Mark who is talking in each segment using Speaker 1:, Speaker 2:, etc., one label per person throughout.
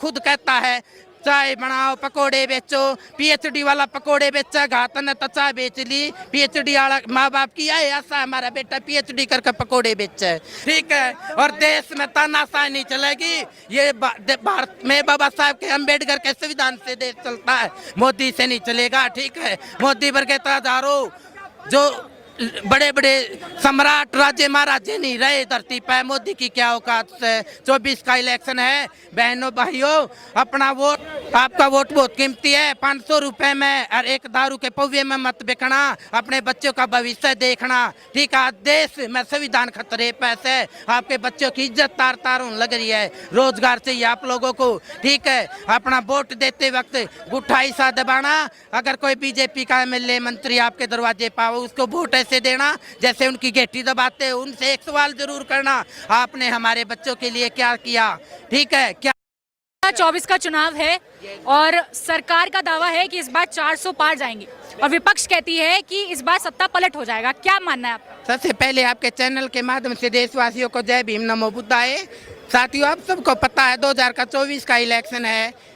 Speaker 1: खुद कहता है चाय बनाओ पकोड़े बेचो, पीएचडी वाला पकोड़े बेचा, घातन ने तो चाय बेच ली। पीएचडी वाला माँ बाप की है ऐसा हमारा बेटा पीएचडी करके पकोड़े बेचा है, ठीक है। और देश में तानाशाही नहीं चलेगी, ये भारत में बाबा साहब के अम्बेडकर के संविधान से देश चलता है, मोदी से नहीं चलेगा, ठीक है। मोदी वर्ग के हजारों जो बड़े बड़े सम्राट राजे महाराजे नहीं रहे धरती पे, मोदी की क्या औकात है। 24 का इलेक्शन है बहनों भाइयों, अपना वोट, आपका वोट बहुत कीमती है। 500 रुपए में और एक दारू के पौवे में मत बिकना, अपने बच्चों का भविष्य देखना, ठीक है। देश में संविधान खतरे पे है, आपके बच्चों की इज्जत तार तार होने लग रही है, रोजगार चाहिए आप लोगों को, ठीक है। अपना वोट देते वक्त गुठाई सा दबाना, अगर कोई बीजेपी का एमएलए मंत्री आपके दरवाजे पाओ उसको वोट से देना जैसे उनकी गेटी दबाते हैं। उनसे एक सवाल जरूर करना, आपने हमारे बच्चों के लिए क्या किया, ठीक है। क्या
Speaker 2: 24 का चुनाव है और सरकार का दावा है कि इस बार 400 पार जाएंगे और विपक्ष कहती है कि इस बार सत्ता पलट हो जाएगा, क्या मानना है आपका?
Speaker 1: सबसे पहले आपके चैनल के माध्यम से देशवासियों को जय भीम नमो बुद्धाय। साथियों, आप सबको पता है 2024 का इलेक्शन है,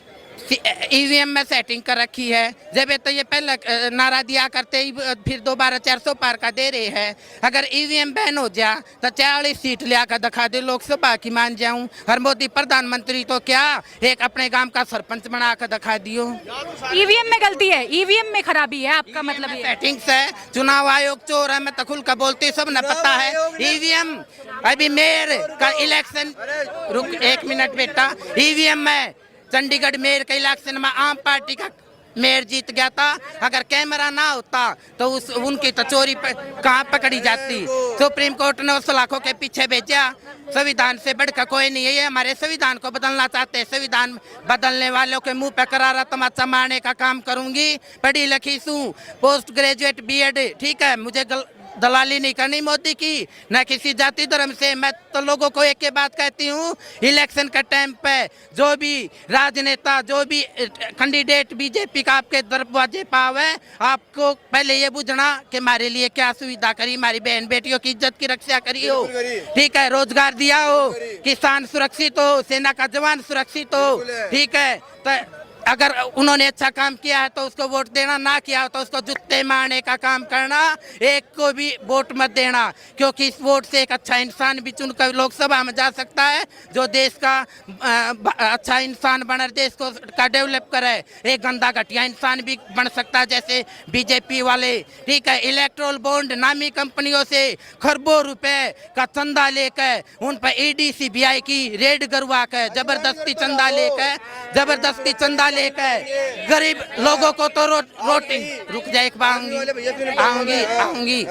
Speaker 1: ईवीएम में सेटिंग कर रखी है। जब तो ये पहले नारा दिया करते ही फिर दोबारा 400 पार का दे रहे हैं। अगर ईवीएम बैन हो जा तो 40 सीट ले आकर दिखा दे, लोकसभा की मान जाऊं। हर मोदी प्रधानमंत्री तो क्या एक अपने गांव का सरपंच बना कर दिखा दियो।
Speaker 2: ईवीएम में गलती है, ईवीएम में खराबी है, आपका मतलब ये
Speaker 1: सेटिंग से चुनाव आयोग चोर है, मैं तो खुल कर बोलती सब न पता है। ईवीएम अभी मेयर का इलेक्शन, रुक 1 मिनट बेटा, ईवीएम में चंडीगढ़ मेयर के इलेक्शन में आम पार्टी का मेयर जीत गया था। अगर कैमरा ना होता तो उनकी तो चोरी कहाँ पकड़ी जाती। सुप्रीम कोर्ट ने उस लाखों के पीछे भेजा। संविधान से बढ़कर कोई नहीं है, ये हमारे संविधान को बदलना चाहते हैं। संविधान बदलने वालों के मुंह पे करारा तमाचा मारने का काम करूंगी। पढ़ी लिखी हूँ, पोस्ट ग्रेजुएट बीएड, ठीक है। मुझे दलाली नहीं करनी मोदी की, न किसी जाति धर्म से। मैं तो लोगों को एक ही बात कहती हूँ, इलेक्शन के टाइम पे जो भी राजनेता, जो भी कैंडिडेट बीजेपी का आपके दरवाजे पावे, आपको पहले ये बुझना कि हमारे लिए क्या सुविधा करी, हमारी बहन बेटियों की इज्जत की रक्षा करी हो, ठीक है। रोजगार दिया हो, किसान सुरक्षित हो, सेना का जवान सुरक्षित हो, ठीक है। तो अगर उन्होंने अच्छा काम किया है तो उसको वोट देना, ना किया हो तो उसको जूते मारने का काम करना। एक को भी वोट मत देना, क्योंकि इस वोट से एक अच्छा इंसान भी चुनकर लोकसभा में जा सकता है, जो देश का अच्छा इंसान बने, देश को का डेवलप करे। एक गंदा घटिया इंसान भी बन सकता है, जैसे बीजेपी वाले, ठीक है। इलेक्ट्रोल बॉन्ड नामी कंपनियों से खरबों रुपए का चंदा लेकर उन पर ईडी सीबीआई की रेड करवा कर जबरदस्ती चंदा लेकर गरीब लोगों को तो रोटी, रुक जाए एक बार आऊंगी।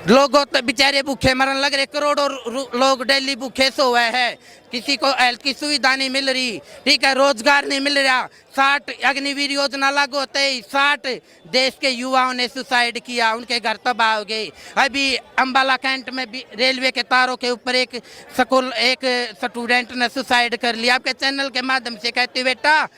Speaker 1: लोगों तो बेचारे भूखे मरन लग रहे, करोड़ों लोग डेली भूखे सोए हैं, किसी को हेल्थ की सुविधा नहीं मिल रही, ठीक है। रोजगार नहीं मिल रहा। 60 अग्निवीर योजना लागू होते ही 60 देश के युवाओं ने सुसाइड किया, उनके घर तबाह हो गए। अभी अंबाला कैंट में भी रेलवे के तारों के ऊपर एक स्टूडेंट ने सुसाइड कर लिया। आपके चैनल के माध्यम से कहती बेटा,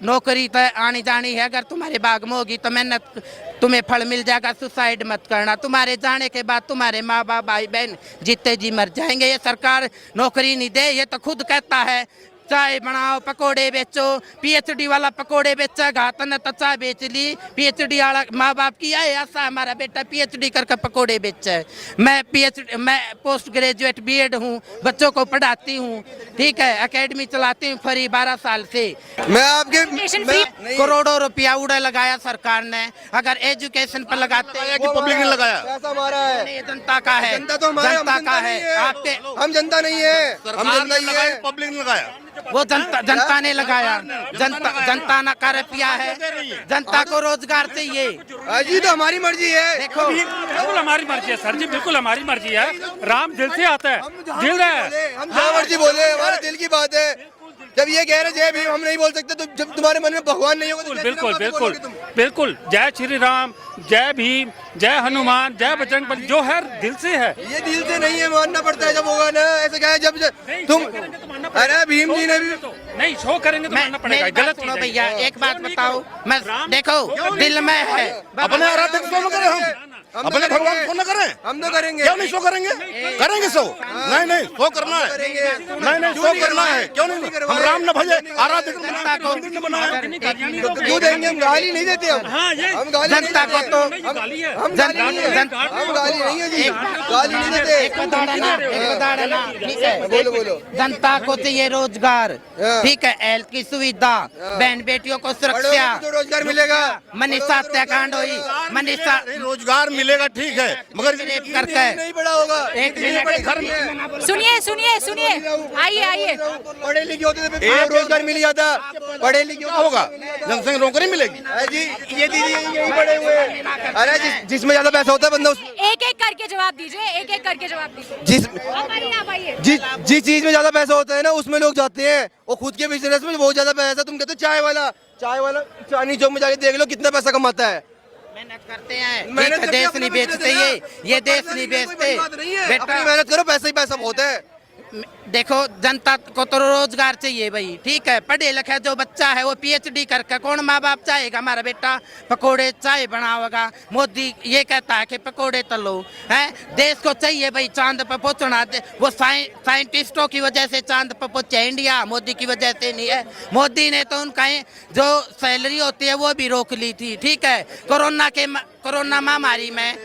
Speaker 1: नौकरी तो आनी जानी है, अगर तुम्हारे बाग में होगी तो मेहनत तुम्हें फल मिल जाएगा, सुसाइड मत करना। तुम्हारे जाने के बाद तुम्हारे माँ बाप भाई बहन जीते जी मर जाएंगे। ये सरकार नौकरी नहीं दे, ये तो खुद कहता है चाय बनाओ पकोड़े बेचो, पीएचडी वाला पकोड़े बेचा, घातन ने तो चाय बेच ली। पीएचडी वाला माँ बाप की है ऐसा हमारा बेटा पीएचडी करके पकोड़े बेचा है। मैं पोस्ट ग्रेजुएट बीएड हूँ, बच्चों को पढ़ाती हूँ, ठीक है। एकेडमी चलाती हूँ फ्री 12 साल से।
Speaker 3: मैं आपके
Speaker 1: करोड़ों रुपया उड़ा लगाया सरकार ने, अगर एजुकेशन पर लगाते हैं
Speaker 3: कि पब्लिक ने लगाया, पैसा हमारा है,
Speaker 1: ये जनता का है।
Speaker 3: जनता तो हमारे,
Speaker 1: जनता का है, आपके
Speaker 3: हम जनता नहीं है, हम जनता ही है,
Speaker 4: पब्लिक ने लगाया,
Speaker 1: वो जनता ने लगाया। जनता ना कर पिया है, जनता को रोजगार चाहिए।
Speaker 3: अजी तो हमारी मर्जी है।
Speaker 1: देखो
Speaker 5: बिल्कुल हमारी मर्जी है सर जी, बिल्कुल हमारी मर्जी है। राम दिल से आता है, दिल है,
Speaker 3: हम जहाँ मर्जी बोले, हमारे दिल की बात है। जब ये कह रहे जय भीम हम नहीं बोल सकते, तो जब तुम्हारे मन में भगवान नहीं होगा तो
Speaker 5: बिल्कुल बिल्कुल बिल्कुल जय श्री राम, जय भीम, जय हनुमान, जय बजरंग बली, जो है दिल से है।
Speaker 3: ये दिल से नहीं है, मानना पड़ता है। जब होगा ना ऐसे क्या है, जब तुम अरे भीम जी ने भी
Speaker 5: नहीं शो करेंगे तो मानना पड़ेगा। गलत
Speaker 1: सुनो भैया, एक बात बताओ, मैं देखो दिल में है,
Speaker 4: अपने आराध्य को करें हम।
Speaker 3: हम तो
Speaker 4: अपने
Speaker 3: करेंगे।
Speaker 4: भगवान शो न करें,
Speaker 3: हम तो करेंगे।
Speaker 4: क्यों नहीं शो करेंगे? करेंगे शो, नहीं शो करना है, नहीं शो करना है, क्यों नहीं? हम राम न भजे, आराध्य मंदिर न बनाए,
Speaker 3: क्यों देंगे? हम गाली नहीं देते, हम गाली नहीं
Speaker 1: जनता को
Speaker 3: देते।
Speaker 1: तो
Speaker 3: हम गाली नहीं है, हम गाली नहीं है जी, गाली नहीं देते।
Speaker 1: ठीक है,
Speaker 3: बोलो।
Speaker 1: जनता को चाहिए रोजगार,
Speaker 3: हाँ।
Speaker 1: ठीक है, हेल्थ की सुविधा, बहन बेटियों को
Speaker 3: बड़ों
Speaker 1: सुरक्षा,
Speaker 3: को तो रोजगार मिलेगा।
Speaker 1: मनीषा हत्याकांड हुई, मनीषा
Speaker 4: रोजगार मिलेगा ठीक है, मगर
Speaker 1: रेप करके
Speaker 3: नहीं बड़ा होगा।
Speaker 1: एक मिनट
Speaker 4: घर में
Speaker 2: सुनिए आइए
Speaker 3: पढ़े लिखे होते तो रोजगार मिल जाता। पढ़े लिखे
Speaker 4: क्या होगा? जनसंख्या नौकरी मिलेगी।
Speaker 3: जी, ये दीदी यही पढ़े हुए हैं। अरे जिसमें ज्यादा पैसा होता है बंदा
Speaker 2: एक एक करके जवाब दीजिए आप आइए
Speaker 3: जिस चीज में ज्यादा पैसा होता है ना उसमें लोग जाते हैं। और खुद के बिजनेस में बहुत ज्यादा पैसा, तुम कहते हो चाय वाला चांदनी चौक में जाके देख लो कितना पैसा कमाता है।
Speaker 1: मेहनत करते हैं,
Speaker 3: मेहनत
Speaker 1: ठीक है,
Speaker 3: करके
Speaker 1: देश
Speaker 3: अपना
Speaker 1: नहीं
Speaker 3: बिजनेस
Speaker 1: बेचते,
Speaker 3: है
Speaker 1: ये
Speaker 3: ना।
Speaker 1: देश नहीं बेचते
Speaker 3: अपनी
Speaker 1: बेटा।
Speaker 3: मेहनत करो, पैसा ही पैसा बहुत है।
Speaker 1: देखो जनता को तो रोजगार चाहिए भाई, ठीक है, पढ़े लिखे जो बच्चा है वो पीएचडी करके, कौन माँ बाप चाहेगा हमारा बेटा पकोड़े चाय बनावेगा? मोदी ये कहता है कि पकोड़े तलो हैं। देश को चाहिए भाई चांद पर पहुंचना, वो साइंटिस्टों की वजह से चांद पर पहुंचे इंडिया, मोदी की वजह से नहीं है। मोदी ने तो उनका जो सैलरी होती है वो भी रोक ली थी, ठीक है। कोरोना महामारी में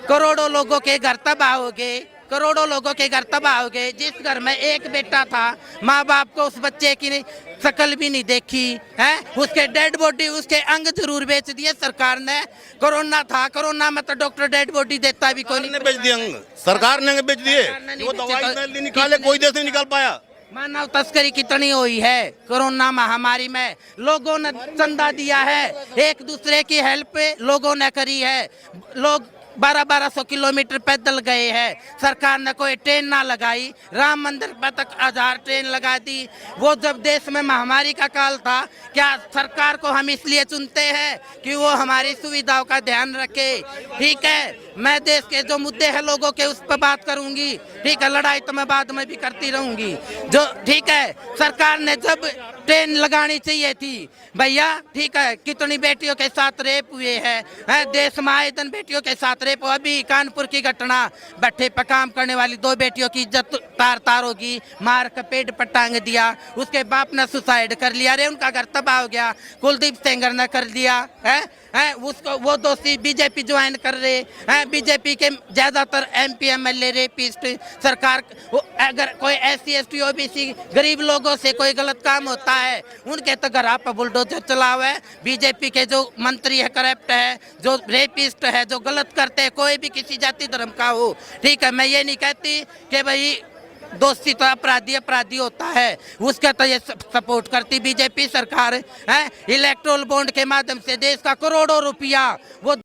Speaker 1: करोड़ों लोगों के घर तबाह हो गए, करोड़ों लोगों के घर तबाह हो गए। जिस घर में एक बेटा था, माँ बाप को उस बच्चे की शकल भी नहीं देखी है, उसके डेड बॉडी, उसके अंग जरूर बेच दिए सरकार ने। कोरोना था, कोरोना में तो डॉक्टर डेड बॉडी देता भी कोई
Speaker 4: ने
Speaker 1: नहीं।
Speaker 4: बेच दिए अंग, सरकार ने बेच दिए।
Speaker 1: नहीं
Speaker 4: वो
Speaker 1: बेचे
Speaker 4: दवाई
Speaker 1: तो-
Speaker 4: नहीं निकाले, कोई देश नहीं निकाल पाया।
Speaker 1: मानव तस्करी कितनी हुई है कोरोना महामारी में। लोगों ने चंदा दिया है, एक दूसरे की हेल्प लोगों ने करी है। लोग 1200 किलोमीटर पैदल गए हैं, सरकार ने कोई ट्रेन ना लगाई। राम मंदिर पर तक 1000 ट्रेन लगा दी। वो जब देश में महामारी का काल था, क्या सरकार को हम इसलिए चुनते हैं कि वो हमारी सुविधाओं का ध्यान रखे? ठीक है, मैं देश के जो मुद्दे हैं लोगों के उस पर बात करूंगी, ठीक है, लड़ाई तो मैं बाद में भी करती रहूंगी। जो ठीक है, सरकार ने जब ट्रेन लगानी चाहिए थी भैया, ठीक है, कितनी बेटियों के साथ रेप हुए हैं देश में आए दिन बेटियों के साथ रेप। अभी कानपुर की घटना, भट्टे पर काम करने वाली 2 बेटियों की इज्जत तार होगी, मार के पेड़ पर टांग दिया, उसके बाप ने सुसाइड कर लिया। अरे उनका घर तबाह हो गया, कुलदीप सेंगर ने कर दिया है उसको, वो दोषी बीजेपी ज्वाइन कर रहे हैं। बीजेपी के ज्यादातर MP MLA रेपिस्ट। सरकार अगर कोई SC ST OBC गरीब लोगों से कोई गलत काम होता है, उनके तो घर पर बुलडोजर चलाओ है। बीजेपी के जो मंत्री है करप्ट है, जो रेपिस्ट है, जो गलत करते हैं, कोई भी किसी जाति धर्म का हो, ठीक है, मैं ये नहीं कहती कि भाई दोस्ती तो अपराधी होता है, उसका तो ये सपोर्ट करती बीजेपी सरकार है। इलेक्ट्रोल बॉन्ड के माध्यम से देश का करोड़ों रुपया वो